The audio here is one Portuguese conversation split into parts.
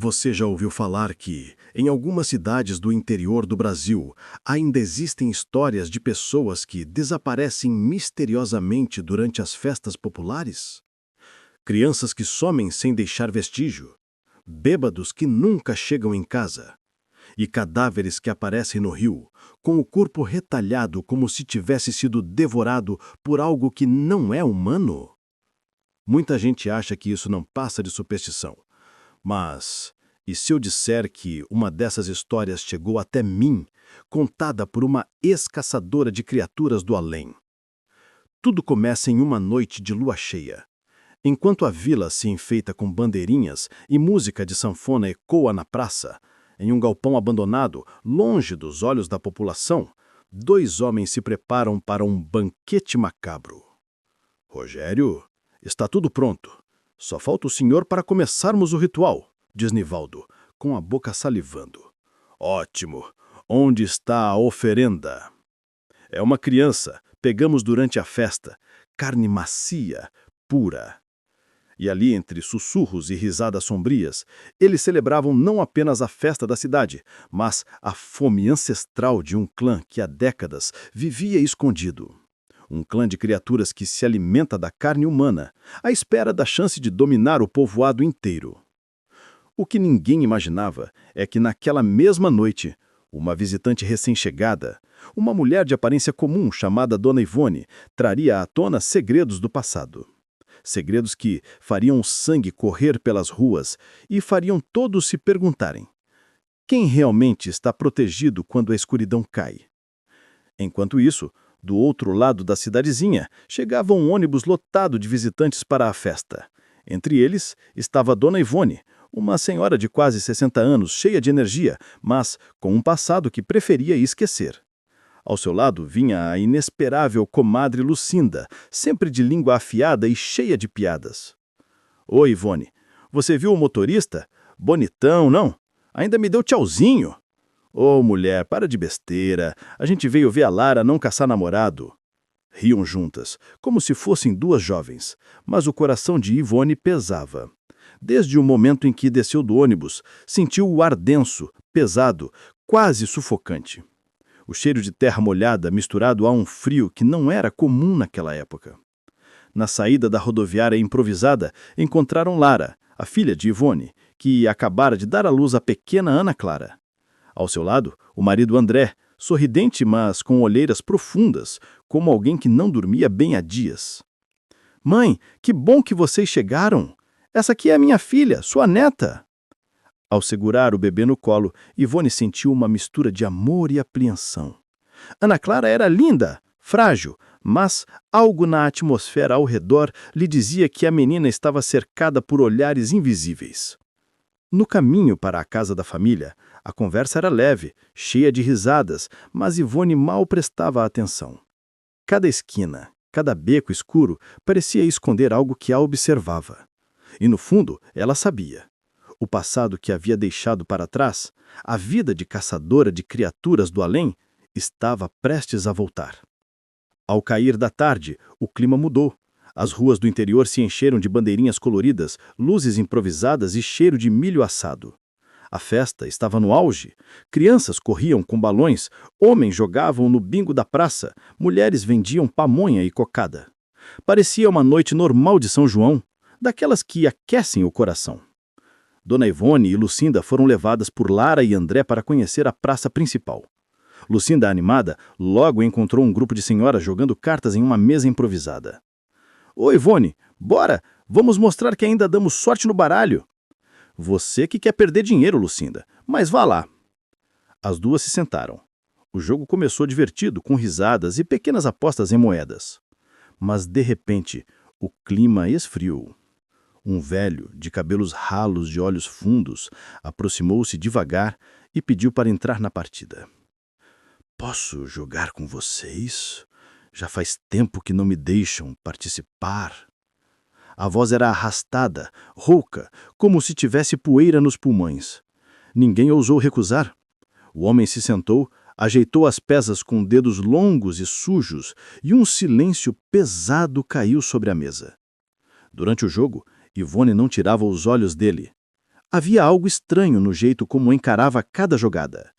Você já ouviu falar que, em algumas cidades do interior do Brasil, ainda existem histórias de pessoas que desaparecem misteriosamente durante as festas populares? Crianças que somem sem deixar vestígio, bêbados que nunca chegam em casa, e cadáveres que aparecem no rio, com o corpo retalhado como se tivesse sido devorado por algo que não é humano? Muita gente acha que isso não passa de superstição. Mas, e se eu disser que uma dessas histórias chegou até mim, contada por uma ex-caçadora de criaturas do além? Tudo começa em uma noite de lua cheia. Enquanto a vila se enfeita com bandeirinhas e música de sanfona ecoa na praça, em um galpão abandonado, longe dos olhos da população, dois homens se preparam para um banquete macabro. Rogério, está tudo pronto. Só falta o senhor para começarmos o ritual, diz Nivaldo, com a boca salivando. Ótimo! Onde está a oferenda? É uma criança, pegamos durante a festa, carne macia, pura. E ali, entre sussurros e risadas sombrias, eles celebravam não apenas a festa da cidade, mas a fome ancestral de um clã que há décadas vivia escondido. Um clã de criaturas que se alimenta da carne humana, à espera da chance de dominar o povoado inteiro. O que ninguém imaginava é que naquela mesma noite, uma visitante recém-chegada, uma mulher de aparência comum chamada Dona Ivone, traria à tona segredos do passado. Segredos que fariam o sangue correr pelas ruas e fariam todos se perguntarem: quem realmente está protegido quando a escuridão cai? Enquanto isso, do outro lado da cidadezinha, chegava um ônibus lotado de visitantes para a festa. Entre eles estava Dona Ivone, uma senhora de quase 60 anos, cheia de energia, mas com um passado que preferia esquecer. Ao seu lado vinha a inesperável comadre Lucinda, sempre de língua afiada e cheia de piadas. Oi, Ivone, você viu o motorista? Bonitão, não? Ainda me deu tchauzinho. Ô, mulher, para de besteira. A gente veio ver a Lara não caçar namorado. Riam juntas, como se fossem duas jovens, mas o coração de Ivone pesava. Desde o momento em que desceu do ônibus, sentiu o ar denso, pesado, quase sufocante. O cheiro de terra molhada misturado a um frio que não era comum naquela época. Na saída da rodoviária improvisada, encontraram Lara, a filha de Ivone, que acabara de dar à luz a pequena Ana Clara. Ao seu lado, o marido André, sorridente, mas com olheiras profundas, como alguém que não dormia bem há dias. Mãe, que bom que vocês chegaram! Essa aqui é a minha filha, sua neta! Ao segurar o bebê no colo, Ivone sentiu uma mistura de amor e apreensão. Ana Clara era linda, frágil, mas algo na atmosfera ao redor lhe dizia que a menina estava cercada por olhares invisíveis. No caminho para a casa da família, a conversa era leve, cheia de risadas, mas Ivone mal prestava atenção. Cada esquina, cada beco escuro parecia esconder algo que a observava. E no fundo, ela sabia. O passado que havia deixado para trás, a vida de caçadora de criaturas do além, estava prestes a voltar. Ao cair da tarde, o clima mudou. As ruas do interior se encheram de bandeirinhas coloridas, luzes improvisadas e cheiro de milho assado. A festa estava no auge. Crianças corriam com balões, homens jogavam no bingo da praça, mulheres vendiam pamonha e cocada. Parecia uma noite normal de São João, daquelas que aquecem o coração. Dona Ivone e Lucinda foram levadas por Lara e André para conhecer a praça principal. Lucinda, animada, logo encontrou um grupo de senhoras jogando cartas em uma mesa improvisada. Ô Ivone, bora! Vamos mostrar que ainda damos sorte no baralho. Você que quer perder dinheiro, Lucinda, mas vá lá. As duas se sentaram. O jogo começou divertido, com risadas e pequenas apostas em moedas. Mas, de repente, o clima esfriou. Um velho, de cabelos ralos e olhos fundos, aproximou-se devagar e pediu para entrar na partida. Posso jogar com vocês? Já faz tempo que não me deixam participar. A voz era arrastada, rouca, como se tivesse poeira nos pulmões. Ninguém ousou recusar. O homem se sentou, ajeitou as peças com dedos longos e sujos e um silêncio pesado caiu sobre a mesa. Durante o jogo, Ivone não tirava os olhos dele. Havia algo estranho no jeito como encarava cada jogada.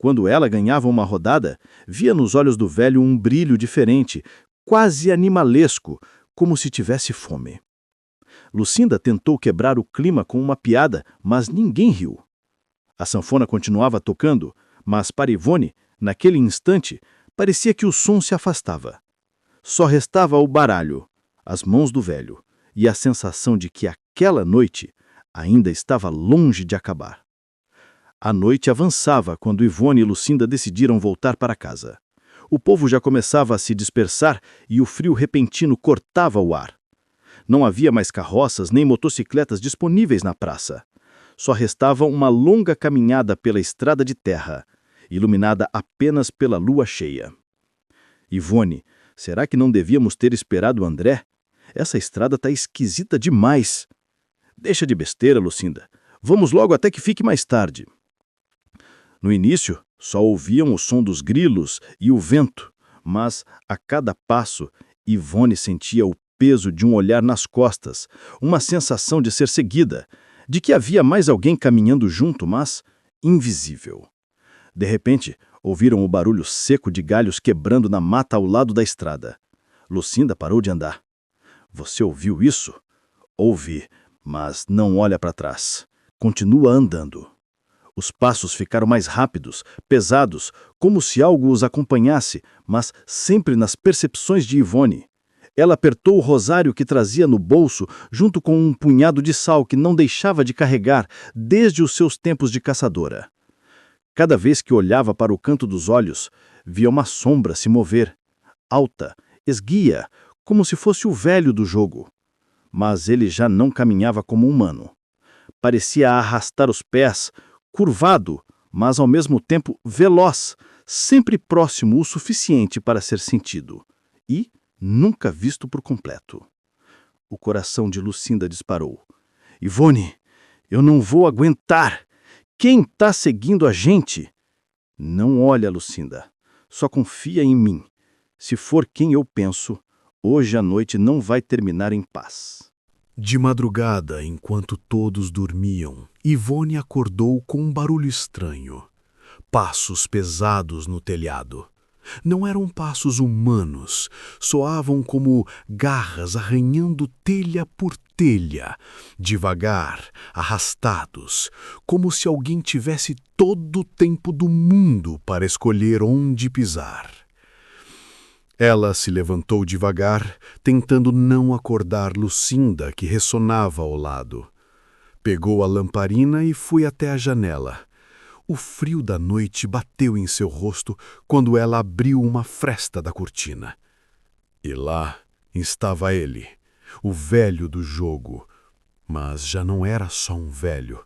Quando ela ganhava uma rodada, via nos olhos do velho um brilho diferente, quase animalesco, como se tivesse fome. Lucinda tentou quebrar o clima com uma piada, mas ninguém riu. A sanfona continuava tocando, mas para Ivone, naquele instante, parecia que o som se afastava. Só restava o baralho, as mãos do velho e a sensação de que aquela noite ainda estava longe de acabar. A noite avançava quando Ivone e Lucinda decidiram voltar para casa. O povo já começava a se dispersar e o frio repentino cortava o ar. Não havia mais carroças nem motocicletas disponíveis na praça. Só restava uma longa caminhada pela estrada de terra, iluminada apenas pela lua cheia. Ivone, será que não devíamos ter esperado o André? Essa estrada tá esquisita demais. Deixa de besteira, Lucinda. Vamos logo até que fique mais tarde. No início, só ouviam o som dos grilos e o vento, mas, a cada passo, Ivone sentia o peso de um olhar nas costas, uma sensação de ser seguida, de que havia mais alguém caminhando junto, mas invisível. De repente, ouviram o barulho seco de galhos quebrando na mata ao lado da estrada. Lucinda parou de andar. Você ouviu isso? Ouvi, mas não olha para trás. Continua andando. Os passos ficaram mais rápidos, pesados, como se algo os acompanhasse, mas sempre nas percepções de Ivone. Ela apertou o rosário que trazia no bolso, junto com um punhado de sal que não deixava de carregar desde os seus tempos de caçadora. Cada vez que olhava para o canto dos olhos, via uma sombra se mover, alta, esguia, como se fosse o velho do jogo. Mas ele já não caminhava como humano. Parecia arrastar os pés, curvado, mas ao mesmo tempo veloz, sempre próximo o suficiente para ser sentido. E nunca visto por completo. O coração de Lucinda disparou. Ivone, eu não vou aguentar! Quem está seguindo a gente? Não olha, Lucinda. Só confia em mim. Se for quem eu penso, hoje a noite não vai terminar em paz. De madrugada, enquanto todos dormiam, Ivone acordou com um barulho estranho. Passos pesados no telhado. Não eram passos humanos, soavam como garras arranhando telha por telha, devagar, arrastados, como se alguém tivesse todo o tempo do mundo para escolher onde pisar. Ela se levantou devagar, tentando não acordar Lucinda, que ressonava ao lado. Pegou a lamparina e foi até a janela. O frio da noite bateu em seu rosto quando ela abriu uma fresta da cortina. E lá estava ele, o velho do jogo. Mas já não era só um velho.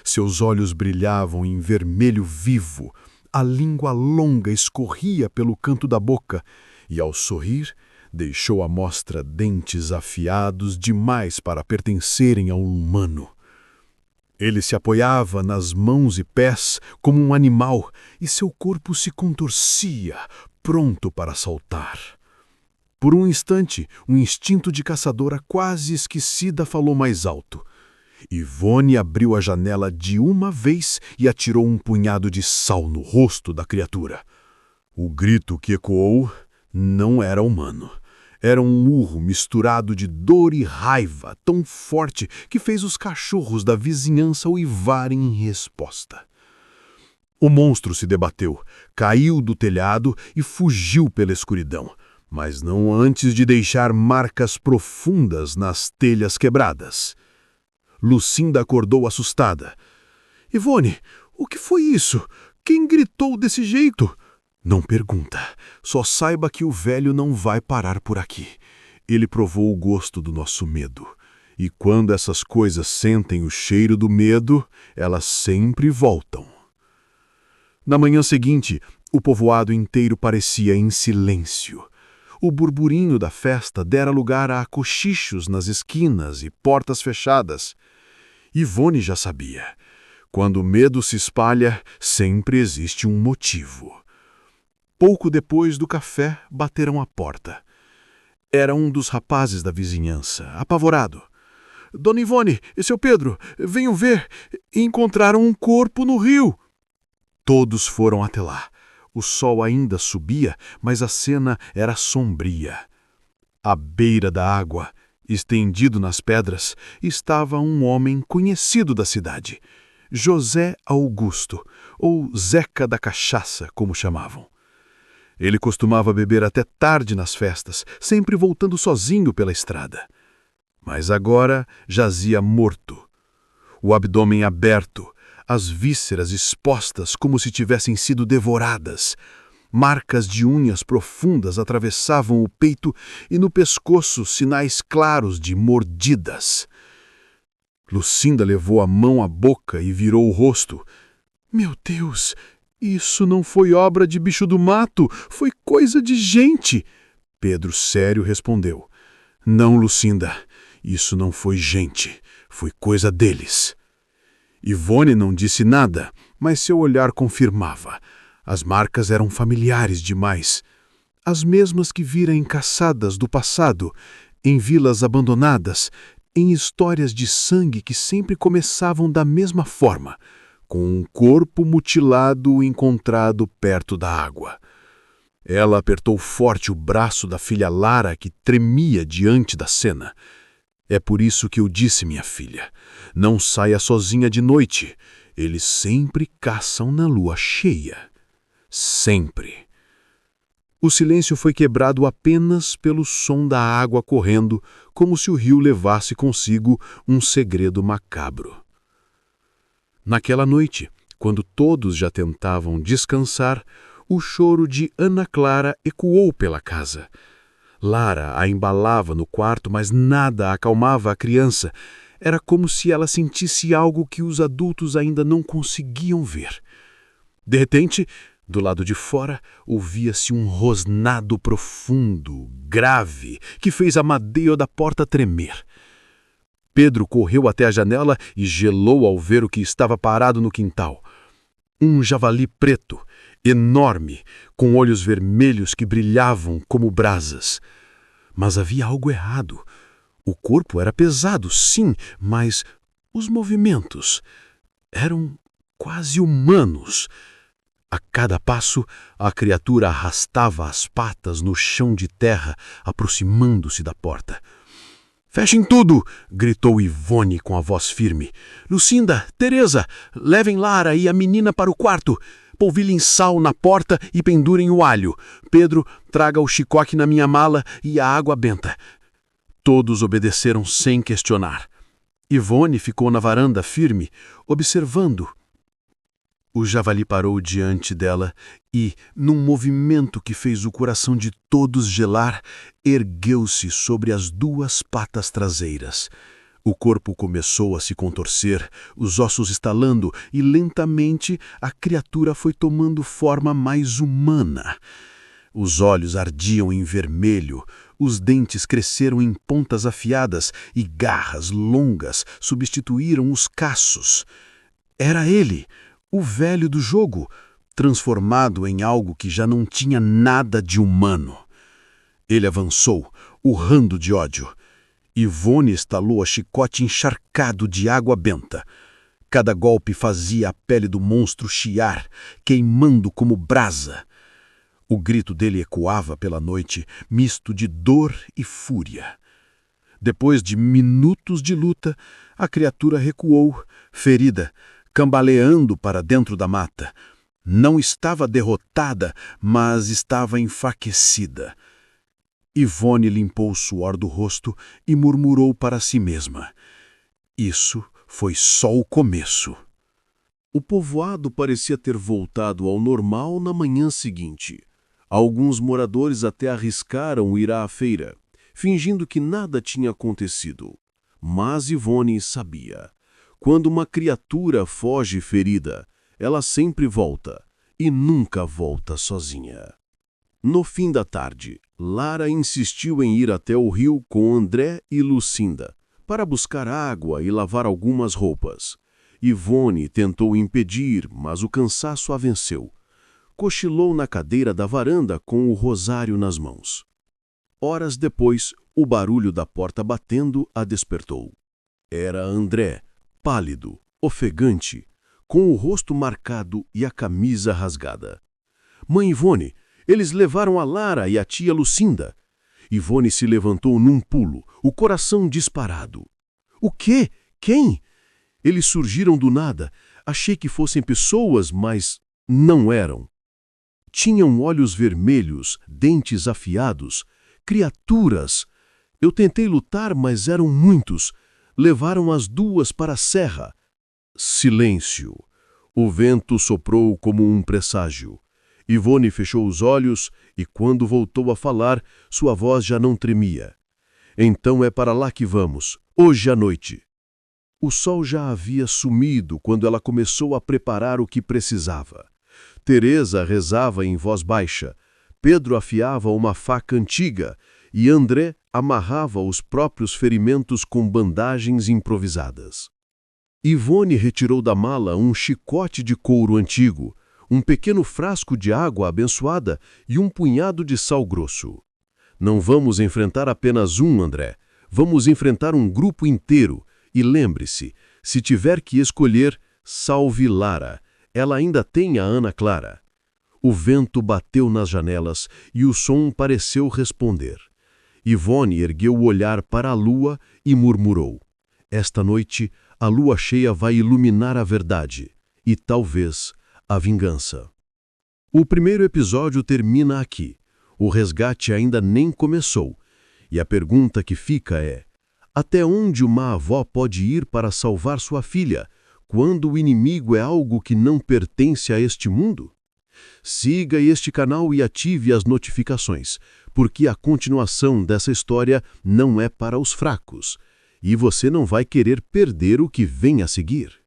Seus olhos brilhavam em vermelho vivo, a língua longa escorria pelo canto da boca e, ao sorrir, deixou à mostra dentes afiados demais para pertencerem a um humano. Ele se apoiava nas mãos e pés como um animal e seu corpo se contorcia, pronto para saltar. Por um instante, um instinto de caçadora quase esquecida falou mais alto. Ivone abriu a janela de uma vez e atirou um punhado de sal no rosto da criatura. O grito que ecoou não era humano. Era um urro misturado de dor e raiva tão forte que fez os cachorros da vizinhança uivarem em resposta. O monstro se debateu, caiu do telhado e fugiu pela escuridão, mas não antes de deixar marcas profundas nas telhas quebradas. Lucinda acordou assustada. — Ivone, o que foi isso? Quem gritou desse jeito? Não pergunta. Só saiba que o velho não vai parar por aqui. Ele provou o gosto do nosso medo. E quando essas coisas sentem o cheiro do medo, elas sempre voltam. Na manhã seguinte, o povoado inteiro parecia em silêncio. O burburinho da festa dera lugar a cochichos nas esquinas e portas fechadas. Ivone já sabia. Quando o medo se espalha, sempre existe um motivo. Pouco depois do café, bateram à porta. Era um dos rapazes da vizinhança, apavorado. Dona Ivone e seu Pedro, venham ver. Encontraram um corpo no rio. Todos foram até lá. O sol ainda subia, mas a cena era sombria. À beira da água, estendido nas pedras, estava um homem conhecido da cidade, José Augusto, ou Zeca da Cachaça, como chamavam. Ele costumava beber até tarde nas festas, sempre voltando sozinho pela estrada. Mas agora jazia morto, o abdômen aberto, as vísceras expostas como se tivessem sido devoradas. Marcas de unhas profundas atravessavam o peito e no pescoço sinais claros de mordidas. Lucinda levou a mão à boca e virou o rosto. Meu Deus, isso não foi obra de bicho do mato, foi coisa de gente. Pedro, sério, respondeu. Não, Lucinda, isso não foi gente, foi coisa deles. Ivone não disse nada, mas seu olhar confirmava. As marcas eram familiares demais. As mesmas que vira em caçadas do passado, em vilas abandonadas, em histórias de sangue que sempre começavam da mesma forma, com um corpo mutilado encontrado perto da água. Ela apertou forte o braço da filha Lara, que tremia diante da cena. É por isso que eu disse, minha filha, não saia sozinha de noite. Eles sempre caçam na lua cheia. Sempre. O silêncio foi quebrado apenas pelo som da água correndo, como se o rio levasse consigo um segredo macabro. Naquela noite, quando todos já tentavam descansar, o choro de Ana Clara ecoou pela casa. Lara a embalava no quarto, mas nada acalmava a criança. Era como se ela sentisse algo que os adultos ainda não conseguiam ver. De repente, do lado de fora, ouvia-se um rosnado profundo, grave, que fez a madeira da porta tremer. Pedro correu até a janela e gelou ao ver o que estava parado no quintal. Um javali preto, enorme, com olhos vermelhos que brilhavam como brasas. Mas havia algo errado. O corpo era pesado, sim, mas os movimentos eram quase humanos. A cada passo, a criatura arrastava as patas no chão de terra, aproximando-se da porta. «Fechem tudo!» gritou Ivone com a voz firme. «Lucinda, Teresa, levem Lara e a menina para o quarto. Polvilhem sal na porta e pendurem o alho. Pedro, traga o chicote na minha mala e a água benta.» Todos obedeceram sem questionar. Ivone ficou na varanda firme, observando. O javali parou diante dela e, num movimento que fez o coração de todos gelar, ergueu-se sobre as duas patas traseiras. O corpo começou a se contorcer, os ossos estalando, e lentamente a criatura foi tomando forma mais humana. Os olhos ardiam em vermelho, os dentes cresceram em pontas afiadas e garras longas substituíram os caços. Era ele, o velho do jogo, transformado em algo que já não tinha nada de humano. Ele avançou, urrando de ódio. Ivone estalou a chicote encharcado de água benta. Cada golpe fazia a pele do monstro chiar, queimando como brasa. O grito dele ecoava pela noite, misto de dor e fúria. Depois de minutos de luta, a criatura recuou, ferida, cambaleando para dentro da mata. Não estava derrotada, mas estava enfraquecida. Ivone limpou o suor do rosto e murmurou para si mesma. Isso foi só o começo. O povoado parecia ter voltado ao normal na manhã seguinte. Alguns moradores até arriscaram ir à feira, fingindo que nada tinha acontecido. Mas Ivone sabia. Quando uma criatura foge ferida, ela sempre volta, e nunca volta sozinha. No fim da tarde, Lara insistiu em ir até o rio com André e Lucinda, para buscar água e lavar algumas roupas. Ivone tentou impedir, mas o cansaço a venceu. Cochilou na cadeira da varanda com o rosário nas mãos. Horas depois, o barulho da porta batendo a despertou. Era André, pálido, ofegante, com o rosto marcado e a camisa rasgada. Mãe Ivone, eles levaram a Lara e a tia Lucinda. Ivone se levantou num pulo, o coração disparado. O quê? Quem? Eles surgiram do nada. Achei que fossem pessoas, mas não eram. Tinham olhos vermelhos, dentes afiados, criaturas. Eu tentei lutar, mas eram muitos. Levaram as duas para a serra. Silêncio. O vento soprou como um presságio. Ivone fechou os olhos e, quando voltou a falar, sua voz já não tremia. Então é para lá que vamos, hoje à noite. O sol já havia sumido quando ela começou a preparar o que precisava. Teresa rezava em voz baixa, Pedro afiava uma faca antiga e André amarrava os próprios ferimentos com bandagens improvisadas. Ivone retirou da mala um chicote de couro antigo, um pequeno frasco de água abençoada e um punhado de sal grosso. Não vamos enfrentar apenas um, André. Vamos enfrentar um grupo inteiro. E lembre-se, se tiver que escolher, salve Lara. Ela ainda tem a Ana Clara. O vento bateu nas janelas e o som pareceu responder. Ivone ergueu o olhar para a lua e murmurou: esta noite, a lua cheia vai iluminar a verdade e, talvez, a vingança. O primeiro episódio termina aqui. O resgate ainda nem começou. E a pergunta que fica é: até onde uma avó pode ir para salvar sua filha, quando o inimigo é algo que não pertence a este mundo? Siga este canal e ative as notificações, porque a continuação dessa história não é para os fracos. E você não vai querer perder o que vem a seguir.